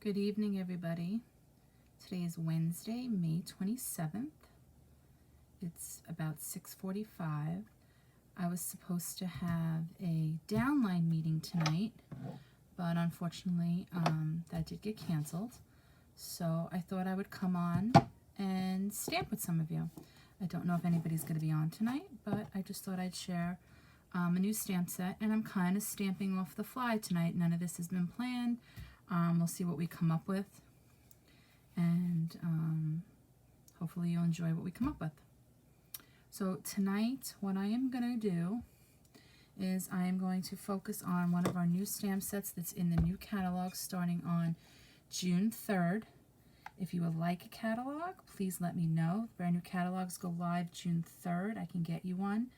Good evening, everybody. Today is Wednesday, May 27th. It's about 6:45. I was supposed to have a downline meeting tonight, but unfortunately that did get canceled. So I thought I would come on and stamp with some of you. I don't know if anybody's going to be on tonight, but I just thought I'd share a new stamp set, and I'm kind of stamping off the fly tonight. None of this has been planned. We'll see what we come up with, and hopefully you'll enjoy what we come up with. So tonight, what I am going to do is I am going to focus on one of our new stamp sets that's in the new catalog starting on June 3rd. If you would like a catalog, please let me know. Brand new catalogs go live June 3rd. I can get you one.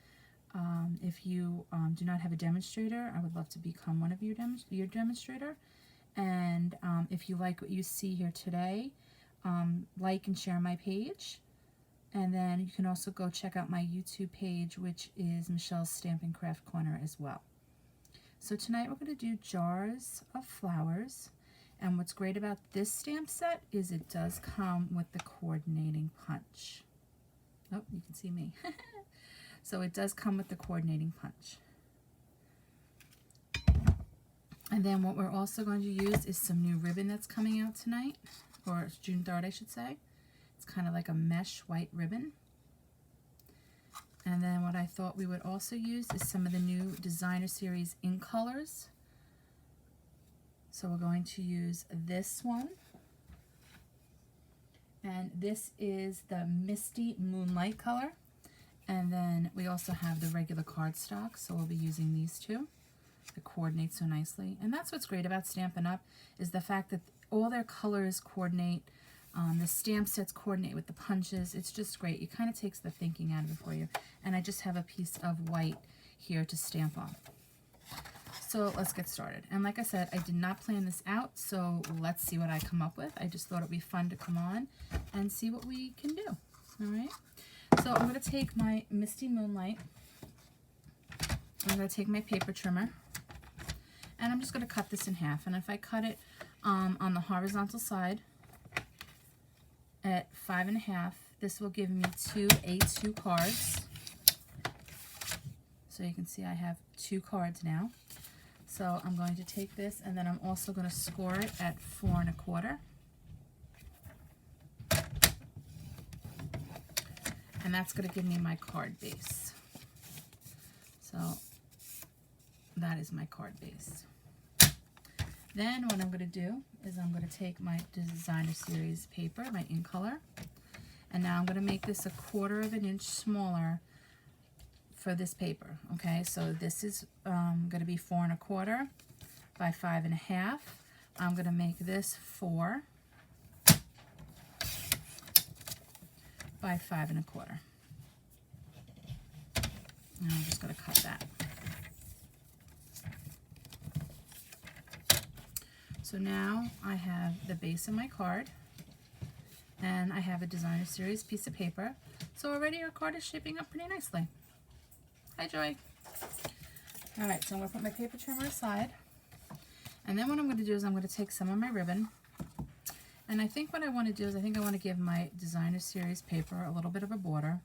If you do not have a demonstrator, I would love to become one of your demonstrator. And if you like what you see here today, like and share my page. And then you can also go check out my YouTube page, which is Michelle's Stampin' Craft Corner as well. So tonight we're going to do jars of flowers. And what's great about this stamp set is it does come with the coordinating punch. Oh, you can see me. So it does come with the coordinating punch. And then what we're also going to use is some new ribbon that's coming out tonight, or it's June 3rd, I should say. It's kind of like a mesh white ribbon. And then what I thought we would also use is some of the new Designer Series ink colors. So we're going to use this one. And this is the Misty Moonlight color. And then we also have the regular cardstock, so we'll be using these two. It coordinates so nicely. And that's what's great about Stampin' Up! Is the fact that all their colors coordinate. The stamp sets coordinate with the punches. It's just great. It kind of takes the thinking out of it for you. And I just have a piece of white here to stamp on. So let's get started. And like I said, I did not plan this out, so let's see what I come up with. I just thought it would be fun to come on and see what we can do. All right. So I'm going to take my Misty Moonlight. I'm going to take my paper trimmer. And I'm just going to cut this in half. And if I cut it on the horizontal side at 5.5, this will give me two A2 cards. So you can see I have 2 cards now. So I'm going to take this, and then I'm also going to score it at 4.25. And that's going to give me my card base. So that is my card base. Then what I'm going to do is I'm going to take my Designer Series paper, my ink color, and now I'm going to make this 1/4 inch smaller for this paper. Okay, so this is going to be 4.25 by 5.5. I'm going to make this 4 by 5.25. And I'm just going to cut that. So now I have the base of my card, and I have a Designer Series piece of paper. So already our card is shaping up pretty nicely. Hi, Joy. All right, so I'm going to put my paper trimmer aside. And then what I'm going to do is I'm going to take some of my ribbon. And I think what I want to do is I want to give my Designer Series paper a little bit of a border.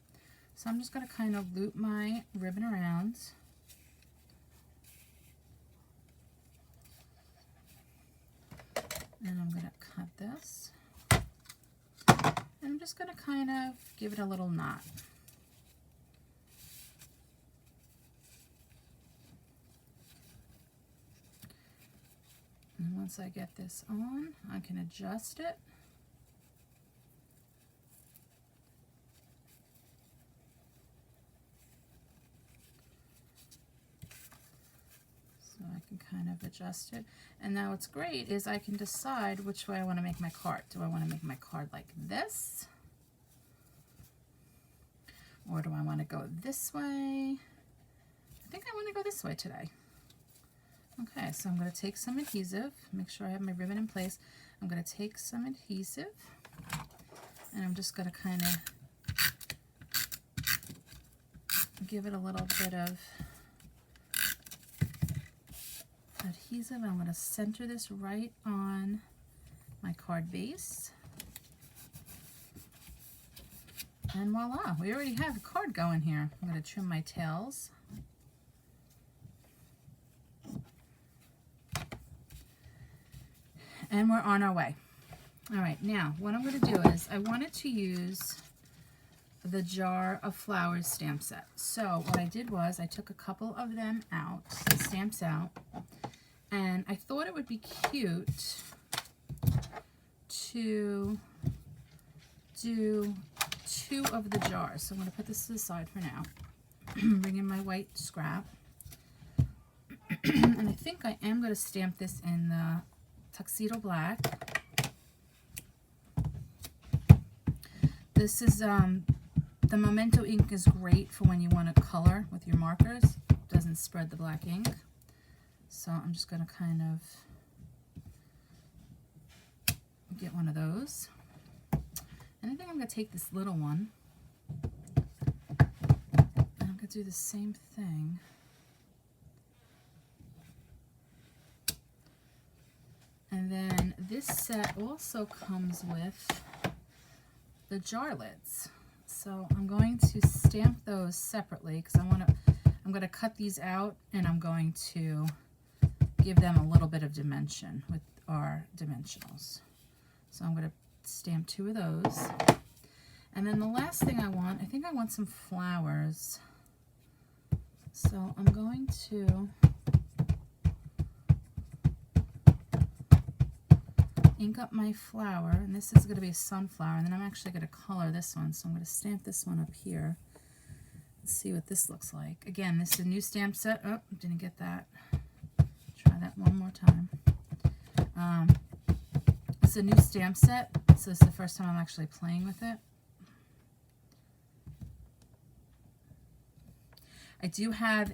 So I'm just going to kind of loop my ribbon around. And I'm going to cut this. And I'm just going to kind of give it a little knot. And once I get this on, I can adjust it. So I can kind of adjust it. And now what's great is I can decide which way I want to make my card. Do I want to make my card like this? Or do I want to go this way? I think I want to go this way today. Okay, so I'm going to take some adhesive, make sure I have my ribbon in place. I'm going to take some adhesive, and I'm just going to kind of give it a little bit of adhesive. I'm going to center this right on my card base. And voila, we already have a card going here. I'm going to trim my tails. And we're on our way. All right, now what I'm going to do is I wanted to use the Jar of Flowers stamp set. So what I did was I took a couple of them out, the stamps out, and I thought it would be cute to do 2 of the jars. So I'm going to put this to the side for now. Bring in my white scrap. And I think I am going to stamp this in the Tuxedo Black. This is, the Memento ink is great for when you want to color with your markers. It doesn't spread the black ink. So I'm just going to kind of get one of those. And I think I'm going to take this little one. And I'm going to do the same thing. And then this set also comes with the jar lids. So I'm going to stamp those separately because I'm going to cut these out and I'm going to give them a little bit of dimension with our dimensionals. So I'm going to stamp 2 of those. And then the last thing I think I want some flowers. So I'm going to ink up my flower, and this is going to be a sunflower, and then I'm actually going to color this one. So I'm going to stamp this one up here. Let's see what this looks like. Again, this is a new stamp set. Oh, didn't get that. Try that one more time. It's a new stamp set, so it's the first time I'm actually playing with it. I do have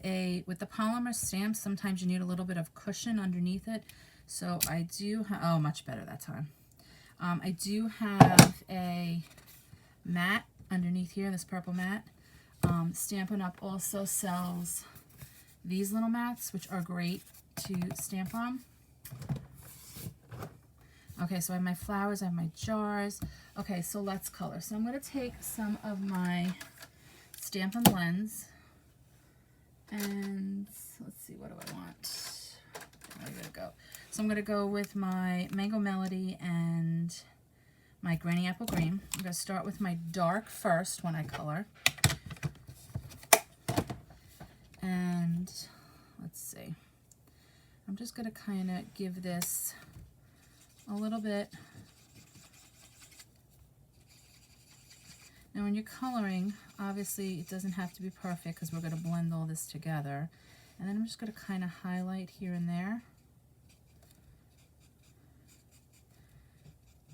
with the polymer stamps, sometimes you need a little bit of cushion underneath it. So I do have, oh, much better that time. I do have a mat underneath here, this purple mat. Stampin' Up! Also sells these little mats, which are great to stamp on. Okay, so I have my flowers, I have my jars. Okay, so let's color. So I'm going to take some of my Stampin' Blends, and let's see, what do I want? Where did it go? So I'm going to go with my Mango Melody and my Granny Apple Green. I'm going to start with my dark first when I color. And let's see. I'm just going to kind of give this a little bit. Now when you're coloring, obviously it doesn't have to be perfect because we're going to blend all this together. And then I'm just going to kind of highlight here and there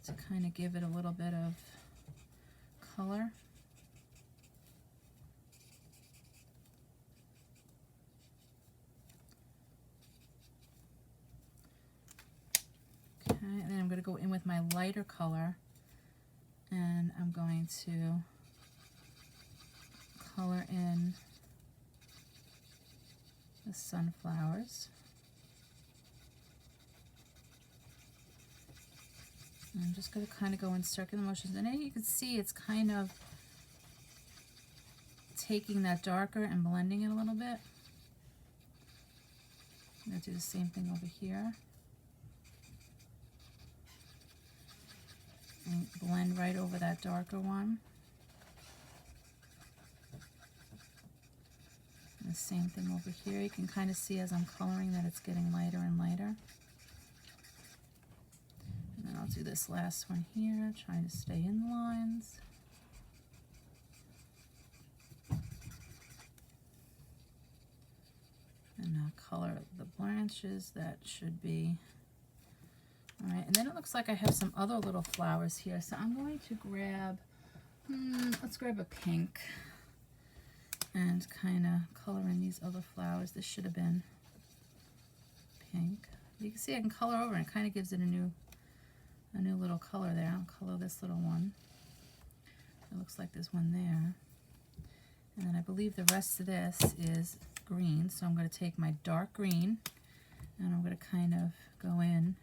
to kind of give it a little bit of color. Okay, and then I'm going to go in with my lighter color, and I'm going to color in the sunflowers. And I'm just going to kind of go in circular motions. And then you can see it's kind of taking that darker and blending it a little bit. I'm going to do the same thing over here. And blend right over that darker one. And the same thing over here. You can kind of see as I'm coloring that it's getting lighter and lighter. And then I'll do this last one here, trying to stay in the lines. And now color the branches. That should be all right. And then it looks like I have some other little flowers here. So I'm going to grab, let's grab a pink and kind of color in these other flowers. This should have been pink. You can see I can color over and it kind of gives it a new little color there. I'll color this little one. It looks like there's one there. And then I believe the rest of this is green. So I'm going to take my dark green and I'm going to kind of go in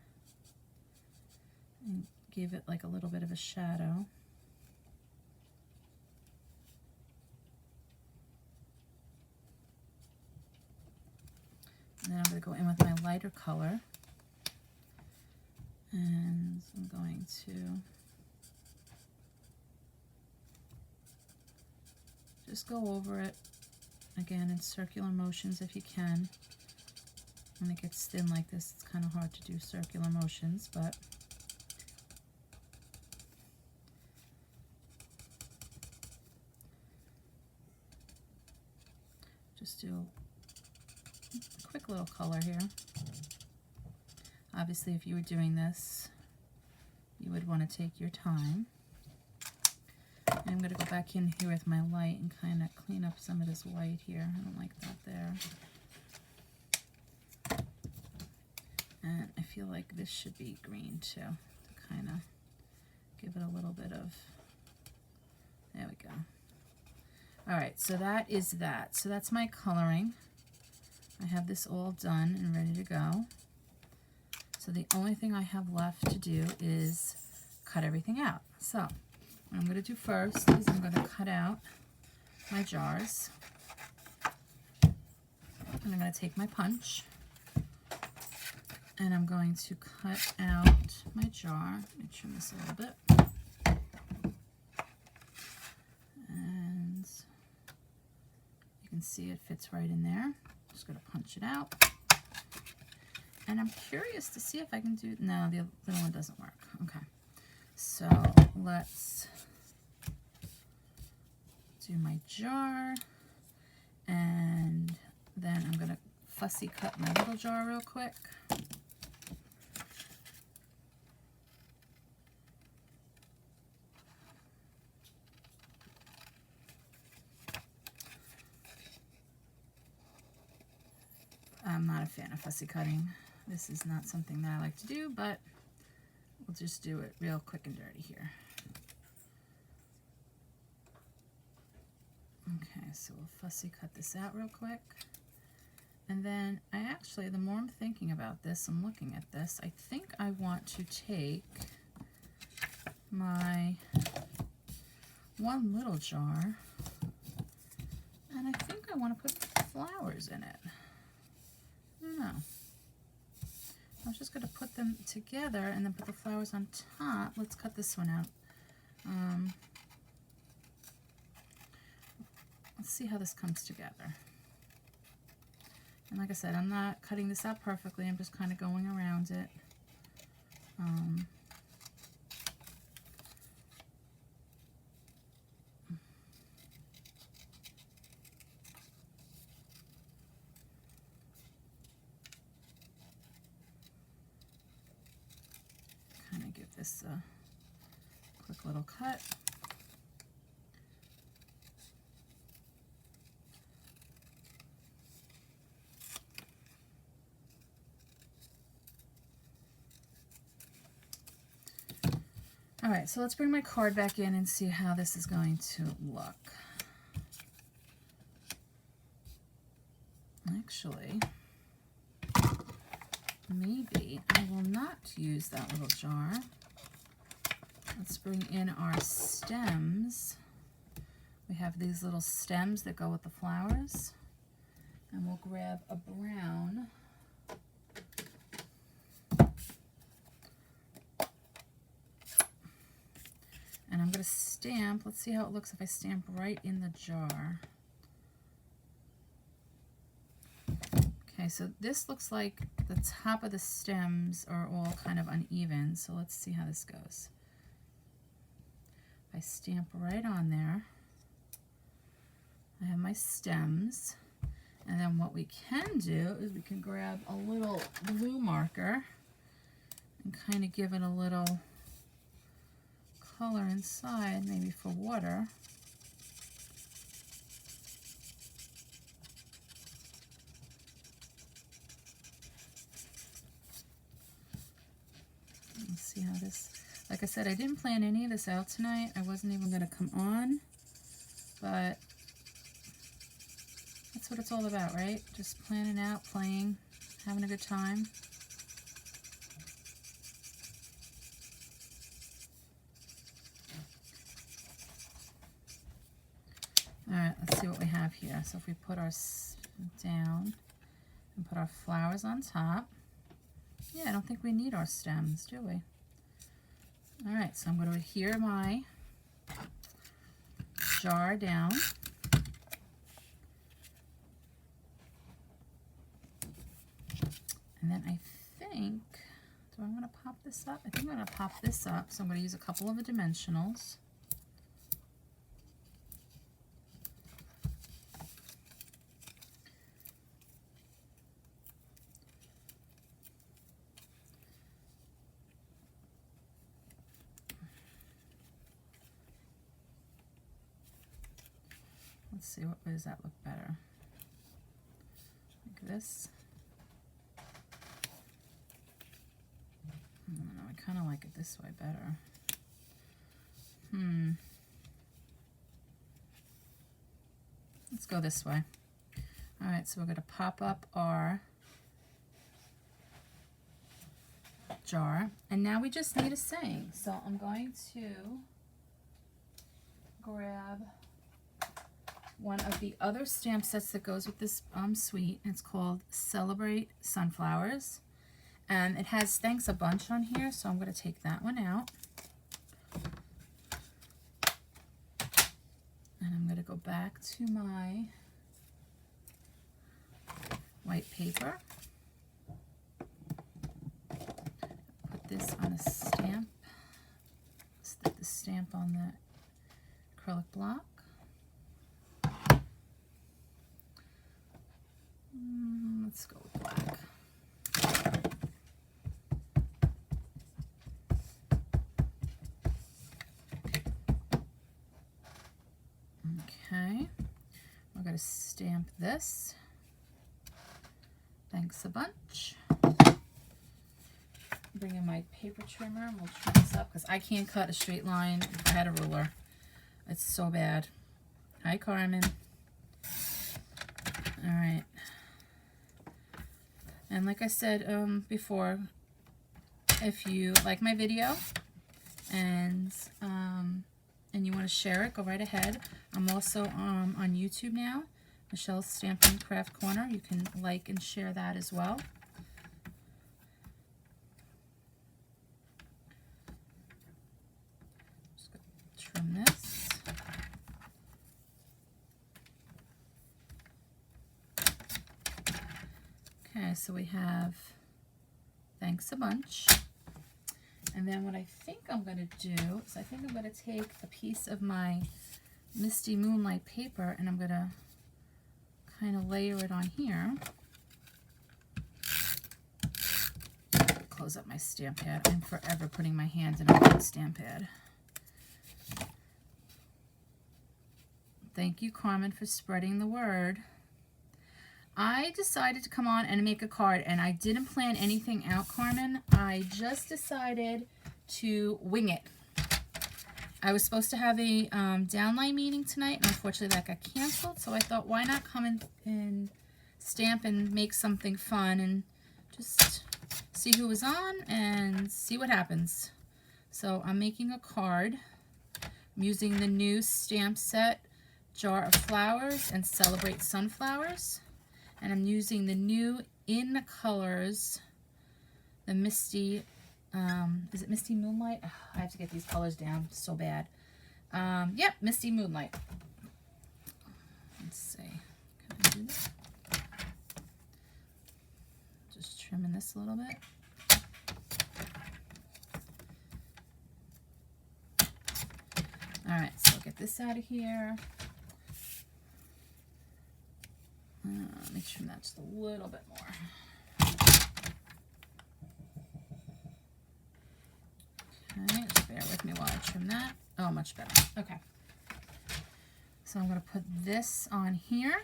and gave it like a little bit of a shadow. And then I'm going to go in with my lighter color, and I'm going to just go over it again in circular motions if you can. When it gets thin like this, it's kind of hard to do circular motions, but just do a quick little color here. Obviously, if you were doing this, you would want to take your time. And I'm going to go back in here with my light and kind of clean up some of this white here. I don't like that there. And I feel like this should be green too, to kind of give it a little bit of, there we go. All right, so that is that. So that's my coloring. I have this all done and ready to go. So the only thing I have left to do is cut everything out. So what I'm going to do first is I'm going to cut out my jars. And I'm going to take my punch. And I'm going to cut out my jar. Let me trim this a little bit. And you can see it fits right in there. Just going to punch it out. And I'm curious to see if I can do, no, the other one doesn't work. Okay. So let's do my jar. And then I'm going to fussy cut my little jar real quick. I'm not a fan of fussy cutting. This is not something that I like to do, but we'll just do it real quick and dirty here. Okay, so we'll fussy cut this out real quick. And then I actually, the more I'm thinking about this, I'm looking at this, I think I want to take my one little jar and I think I want to put flowers in it. I don't know. I was just going to put them together and then put the flowers on top. Let's cut this one out. Let's see how this comes together. And like I said, I'm not cutting this out perfectly. I'm just kind of going around it. Kind of give this a quick little cut. All right, so let's bring my card back in and see how this is going to look. Actually, maybe I will not use that little jar. Let's bring in our stems. We have these little stems that go with the flowers. And we'll grab a brown. And I'm going to stamp. Let's see how it looks if I stamp right in the jar. Okay, so this looks like the top of the stems are all kind of uneven. So let's see how this goes. If I stamp right on there, I have my stems. And then what we can do is we can grab a little glue marker and kind of give it a little color inside, maybe for water. Let's see how this, like I said, I didn't plan any of this out tonight. I wasn't even going to come on, but that's what it's all about, right? Just planning out, playing, having a good time. All right, let's see what we have here. So if we put our down and put our flowers on top. Yeah, I don't think we need our stems, do we? All right, so I'm going to adhere my jar down. And then I think, do I want to pop this up? I think I'm going to pop this up. So I'm going to use a couple of the dimensionals. Let's see, what does that look better? Like this. I don't know, I kind of like it this way better. Let's go this way. All right, so we're going to pop up our jar, and now we just need a saying. So I'm going to grab one of the other stamp sets that goes with this suite. It's called Celebrate Sunflowers, and it has Thanks a Bunch on here, so I'm going to take that one out. And I'm going to go back to my white paper. Put this on a stamp. Stick the stamp on the acrylic block. Let's go with black. Okay, we're going to stamp this. Thanks a bunch. Bring in my paper trimmer and we'll trim this up because I can't cut a straight line if I had a ruler. It's so bad. Hi, Carmen. All right. And like I said before, if you like my video and you want to share it, go right ahead. I'm also on YouTube now, Michelle's Stampin' Craft Corner. You can like and share that as well. Just gonna trim this. Okay, so we have Thanks a Bunch. And then what I think I'm going to do is I think I'm going to take a piece of my Misty Moonlight paper and I'm going to kind of layer it on here. Close up my stamp pad. I'm forever putting my hand in a white stamp pad. Thank you, Carmen, for spreading the word. I decided to come on and make a card, and I didn't plan anything out, Carmen. I just decided to wing it. I was supposed to have a downline meeting tonight, and unfortunately that got canceled, so I thought, why not come in and stamp and make something fun and just see who was on and see what happens. So I'm making a card. I'm using the new stamp set, Jar of Flowers and Celebrate Sunflowers. And I'm using the new In Colors, the Misty, is it Misty Moonlight? Ugh, I have to get these colors down so bad. Yep, Misty Moonlight. Let's see. Can I do this? Just trimming this a little bit. All right, so I'll get this out of here. Let me trim that just a little bit more. Okay, just bear with me while I trim that. Oh, much better. Okay. So I'm going to put this on here.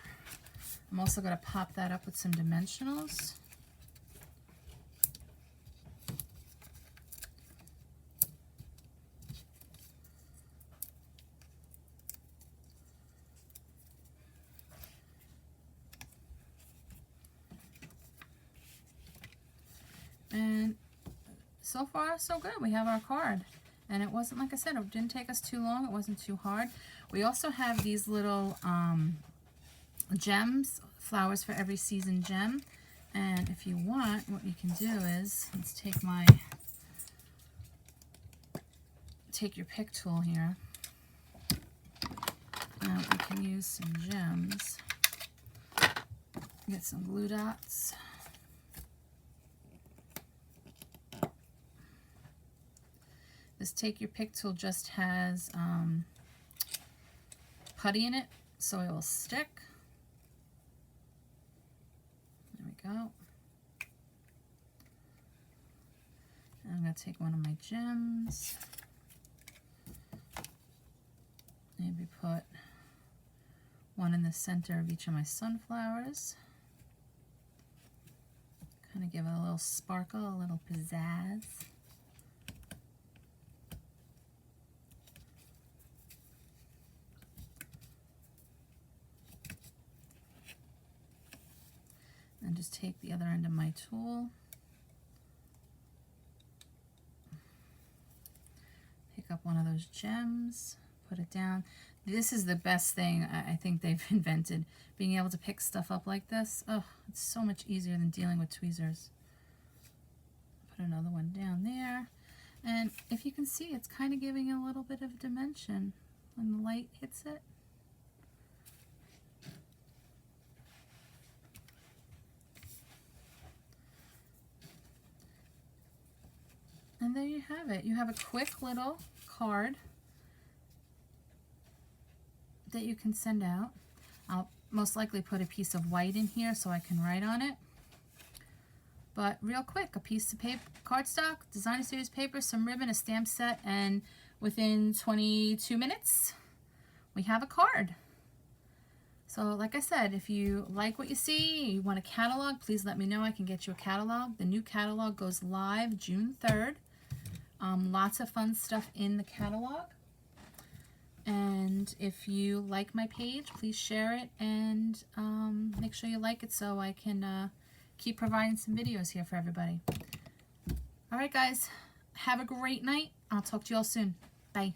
I'm also going to pop that up with some dimensionals. And so far, so good. We have our card. And it wasn't, like I said, it didn't take us too long. It wasn't too hard. We also have these little gems, flowers for every season gem. And if you want, what you can do is, let's take your pick tool here. And we can use some gems. Get some glue dots. This take your pick tool just has putty in it, so it will stick. There we go. And I'm going to take one of my gems. Maybe put one in the center of each of my sunflowers. Kind of give it a little sparkle, a little pizzazz. And just take the other end of my tool. Pick up one of those gems, put it down. This is the best thing I think they've invented, being able to pick stuff up like this. Oh, it's so much easier than dealing with tweezers. Put another one down there. And if you can see, it's kind of giving a little bit of dimension when the light hits it. And there you have it. You have a quick little card that you can send out. I'll most likely put a piece of white in here so I can write on it. But real quick, a piece of paper, cardstock, designer series paper, some ribbon, a stamp set, and within 22 minutes, we have a card. So like I said, if you like what you see, you want a catalog, please let me know. I can get you a catalog. The new catalog goes live June 3rd. Lots of fun stuff in the catalog. And if you like my page, please share it and make sure you like it so I can keep providing some videos here for everybody. All right, guys, have a great night. I'll talk to you all soon. Bye.